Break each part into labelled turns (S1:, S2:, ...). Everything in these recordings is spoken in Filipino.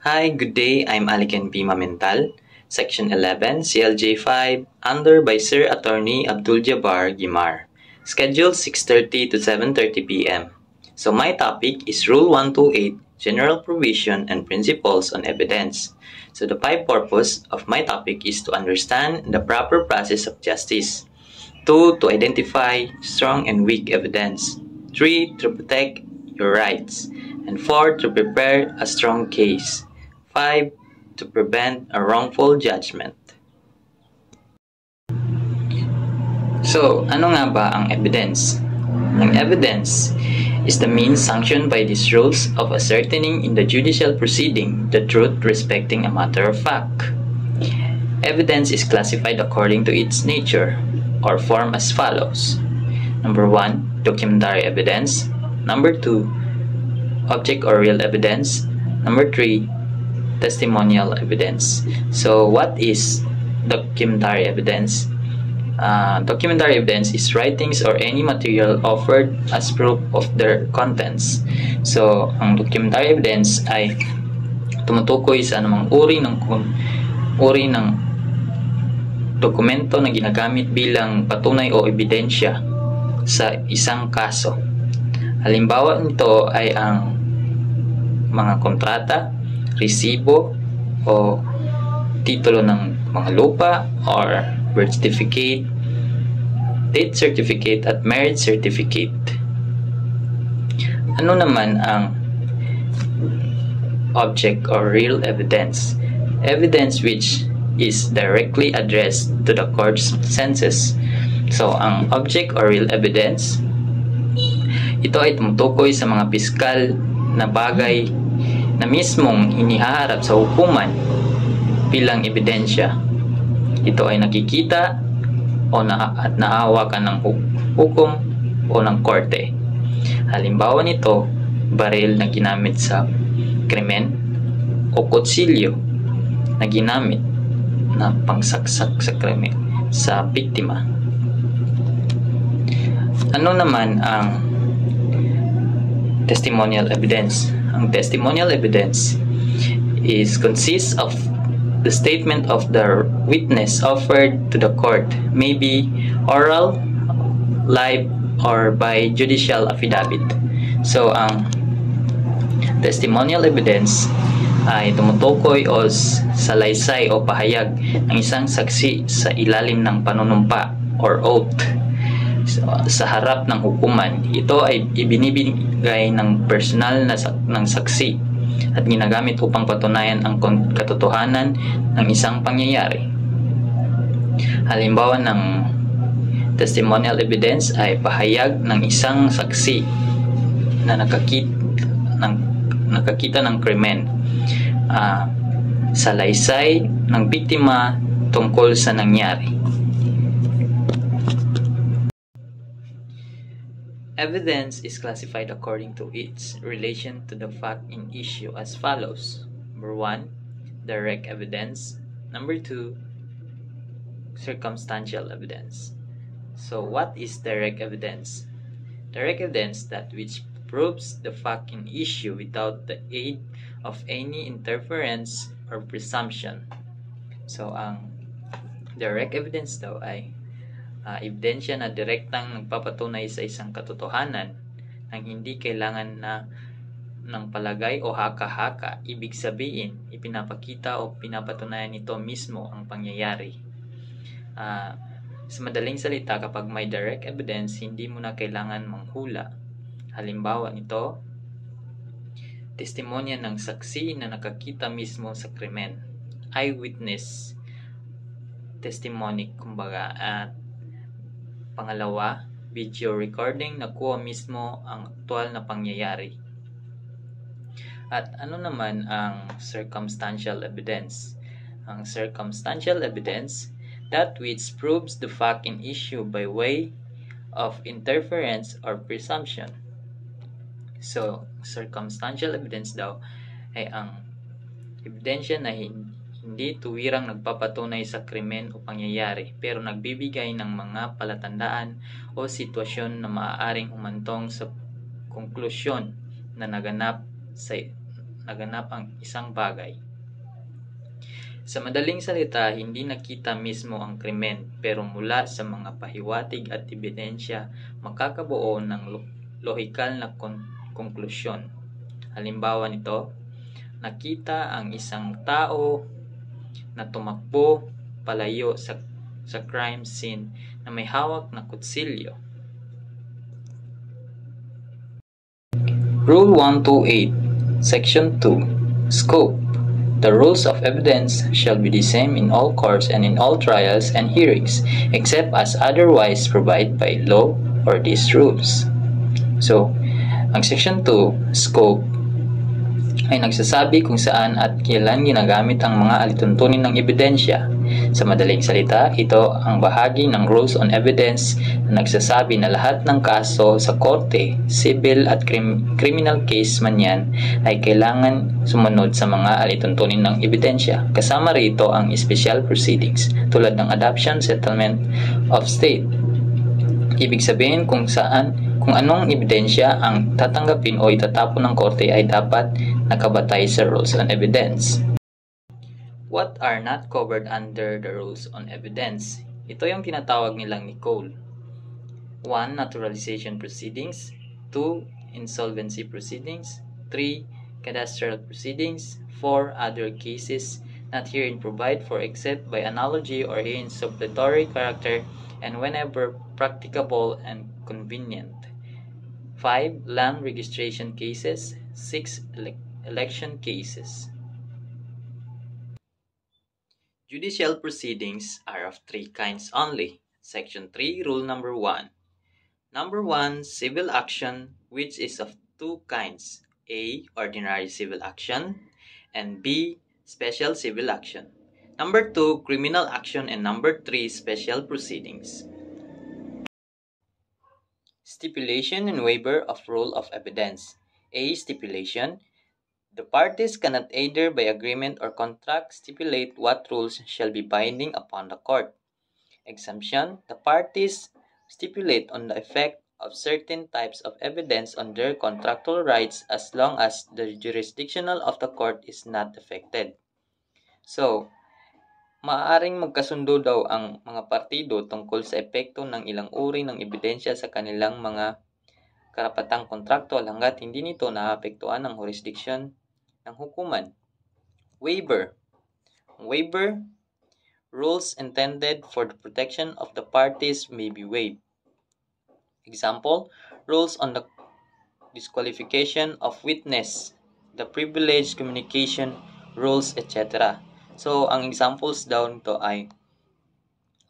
S1: Hi, good day. I'm Aliken P. Mamental, Section 11, CLJ 5, under by Sir Attorney Abdul Jabbar Gimar. Schedule 6:30 to 7:30 p.m. So my topic is Rule 128, General Provision and Principles on Evidence. So the purpose of my topic is to understand the proper process of justice. 2. To identify strong and weak evidence. 3. To protect your rights. And 4. To prepare a strong case. 5. To prevent a wrongful judgment. So, ano nga ba ang evidence? Ang evidence is the means sanctioned by these rules of ascertaining in the judicial proceeding the truth respecting a matter of fact. Evidence is classified according to its nature or form as follows. Number 1, documentary evidence. Number 2, object or real evidence. Number 3, testimonial evidence. So what is documentary evidence? Documentary evidence is writings or any material offered as proof of their contents. So ang documentary evidence ay tumutukoy sa anumang uri ng dokumento na ginagamit bilang patunay o ebidensya sa isang kaso. Halimbawa nito ay ang mga kontrata, resibo o titulo ng mga lupa or birth certificate, date certificate at marriage certificate. Ano naman ang object or real evidence? Evidence which is directly addressed to the court's senses. So, ang object or real evidence, ito ay tumutukoy sa mga piskal na bagay na mismong inihaharap sa hukuman bilang ebidensya. Ito ay nakikita at naahawakan ng hukom o ng korte. Halimbawa nito, baril na ginamit sa krimen o kutsilyo na ginamit na pangsaksak sa krimen sa biktima. Ano naman ang testimonial evidence? Ang testimonial evidence consists of the statement of the witness offered to the court, may be oral, live, or by judicial affidavit. So, ang testimonial evidence ay tumutukoy o salaysay o pahayag ng isang saksi sa ilalim ng panunumpa or oath sa harap ng hukuman. Ito ay ibinibigay ng personal ng saksi at ginagamit upang patunayan ang katotohanan ng isang pangyayari. Halimbawa ng testimonial evidence ay pahayag ng isang saksi na nakakita ng krimen, salaysay ng biktima tungkol sa nangyari. Evidence is classified according to its relation to the fact in issue as follows. Number 1, direct evidence. Number 2, circumstantial evidence. So what is direct evidence? Direct evidence that which proves the fact in issue without the aid of any interference or presumption. So ang direct evidence daw ay ebidensya na direktang nagpapatunay sa isang katotohanan nang hindi kailangan ng palagay o haka-haka. Ibig sabihin, ipinapakita o pinapatunayan nito mismo ang pangyayari. Sa madaling salita, kapag may direct evidence, hindi mo na kailangan manghula. Halimbawa nito, testimonya ng saksi na nakakita mismo sa krimen. Eyewitness testimony, kumbaga. At pangalawa, video recording na kuha mismo ang aktual na pangyayari. At ano naman ang circumstantial evidence? Ang circumstantial evidence, that which proves the fact in issue by way of interference or presumption. So, circumstantial evidence daw ay ang ebidensya na hindi tuwirang nagpapatunay sa krimen o pangyayari, pero nagbibigay ng mga palatandaan o sitwasyon na maaaring humantong sa konklusyon na naganap naganap ang isang bagay. Sa madaling salita, hindi nakita mismo ang krimen pero mula sa mga pahiwatig at ebidensya makakabuo ng lohikal na konklusyon. Halimbawa nito, nakita ang isang tao na tumakbo palayo sa crime scene na may hawak na kutsilyo. Rule 128, Section 2, Scope. The rules of evidence shall be the same in all courts and in all trials and hearings, except as otherwise provided by law or these rules. So, ang Section 2, Scope, ay nagsasabi kung saan at kailan ginagamit ang mga alituntunin ng ebidensya. Sa madaling salita, ito ang bahagi ng Rules on Evidence na nagsasabi na lahat ng kaso sa korte, civil at criminal case man yan, ay kailangan sumunod sa mga alituntunin ng ebidensya. Kasama rito ang special proceedings tulad ng adoption, settlement of state. Ibig sabihin kung anong ebidensya ang tatanggapin o itatapon ng korte ay dapat nakabatay sa Rules on Evidence. What are not covered under the Rules on Evidence? Ito yung tinatawag nilang ni Cole. 1. Naturalization proceedings. 2. Insolvency proceedings. 3. Cadastral proceedings. 4. Other cases not herein provide for except by analogy or in supplementary character and whenever practicable and convenient. 5. Land registration cases. 6. Election cases. Judicial proceedings are of 3 kinds only. Section 3, Rule number 1. Number 1, civil action, which is of 2 kinds. A. Ordinary civil action, and B. Special civil action. Number 2, criminal action, and number 3, special proceedings. Stipulation and waiver of rule of evidence. A. Stipulation. The parties cannot either by agreement or contract stipulate what rules shall be binding upon the court. Exemption. The parties stipulate on the effect of certain types of evidence on their contractual rights as long as the jurisdictional of the court is not affected. So, maaaring magkasundo daw ang mga partido tungkol sa epekto ng ilang uri ng ebidensya sa kanilang mga karapatang kontraktual hanggat hindi nito naapektuhan ng jurisdiction ng hukuman. Waiver. Waiver. Rules intended for the protection of the parties may be waived. Example, rules on the disqualification of witness, the privileged communication rules, etc. So, ang examples daw nito ay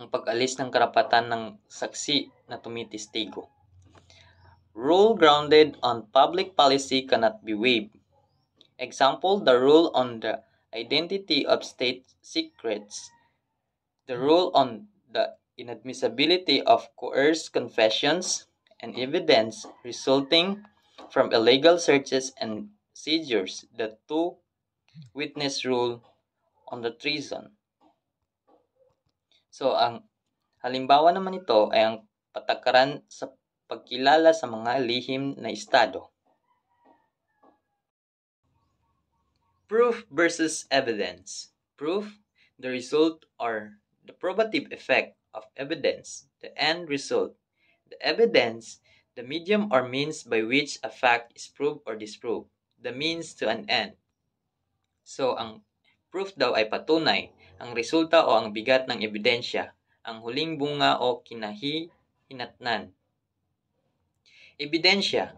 S1: ang pag-alis ng karapatan ng saksi na tumitistigo. Rule grounded on public policy cannot be waived. Example, the rule on the identity of state secrets, the rule on the inadmissibility of coerced confessions and evidence resulting from illegal searches and seizures, the 2-witness rule on the treason. So, ang halimbawa naman ito ay ang patakaran sa pagkilala sa mga lihim na estado. Proof versus evidence. Proof, the result or the probative effect of evidence, the end result. The evidence, the medium or means by which a fact is proved or disproved. The means to an end. So, ang proof daw ay patunay, ang resulta o ang bigat ng ebidensya, ang huling bunga o kinahihinatnan. Ebidensya,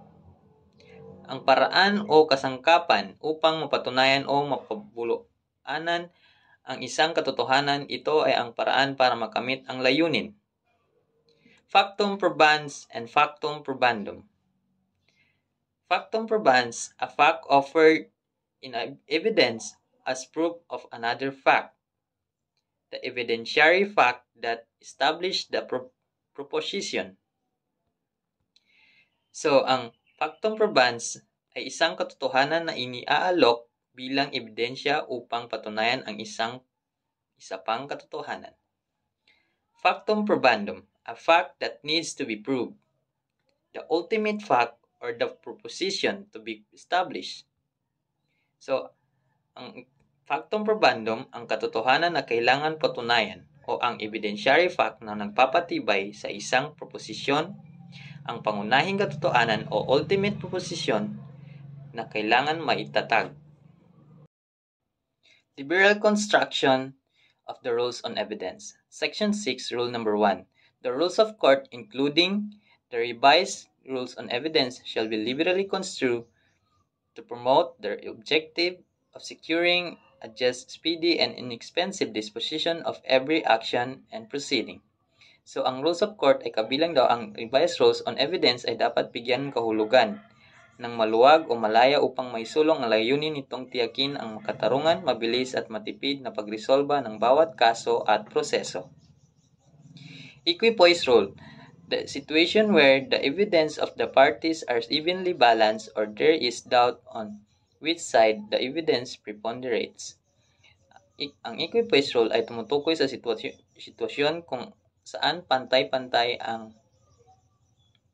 S1: ang paraan o kasangkapan upang mapatunayan o mapabuluanan ang isang katotohanan. Ito ay ang paraan para makamit ang layunin. Factum probans and factum probandum. Factum probans, a fact offered in evidence as proof of another fact. The evidentiary fact that established the proposition. So, ang factum probans ay isang katotohanan na iniaalok bilang ebidensya upang patunayan ang isa pang katotohanan. Factum probandum, a fact that needs to be proved. The ultimate fact or the proposition to be established. So, ang factum probandum, ang katotohanan na kailangan patunayan o ang evidentiary fact na nagpapatibay sa isang proposisyon, ang pangunahing katotohanan o ultimate proposition na kailangan maitatag. Liberal construction of the rules on evidence. Section 6, Rule number 1. The rules of court, including the revised rules on evidence, shall be liberally construed to promote the objective of securing a just, speedy, and inexpensive disposition of every action and proceeding. So, ang rules of court ay kabilang daw ang revised rules on evidence ay dapat bigyan ng kahulugan ng maluwag o malaya upang maisulong ang layunin nitong tiyakin ang makatarungan, mabilis at matipid na pagresolba ng bawat kaso at proseso. Equipoise rule. The situation where the evidence of the parties are evenly balanced or there is doubt on which side the evidence preponderates. Ang equipoise rule ay tumutukoy sa sitwasyon kung saan pantay-pantay ang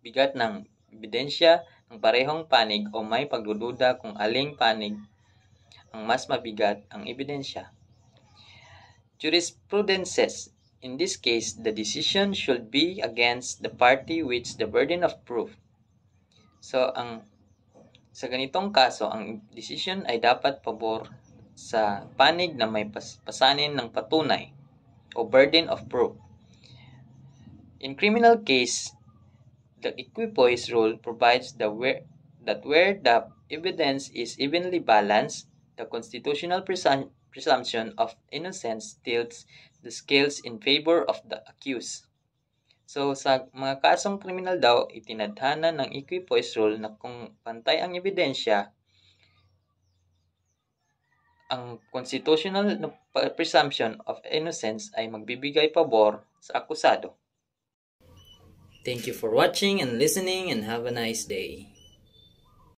S1: bigat ng ebidensya ng parehong panig o may pagdududa kung aling panig ang mas mabigat ang ebidensya. Jurisprudences. In this case, the decision should be against the party with the burden of proof. So, sa ganitong kaso, ang decision ay dapat pabor sa panig na may pasanin ng patunay o burden of proof. In criminal case, the equipoise rule provides that where the evidence is evenly balanced, the constitutional presumption of innocence tilts the scales in favor of the accused. So, sa mga kasong kriminal daw, itinadhana ng equipoise rule na kung pantay ang ebidensya, ang constitutional presumption of innocence ay magbibigay pabor sa akusado. Thank you for watching and listening and have a nice day.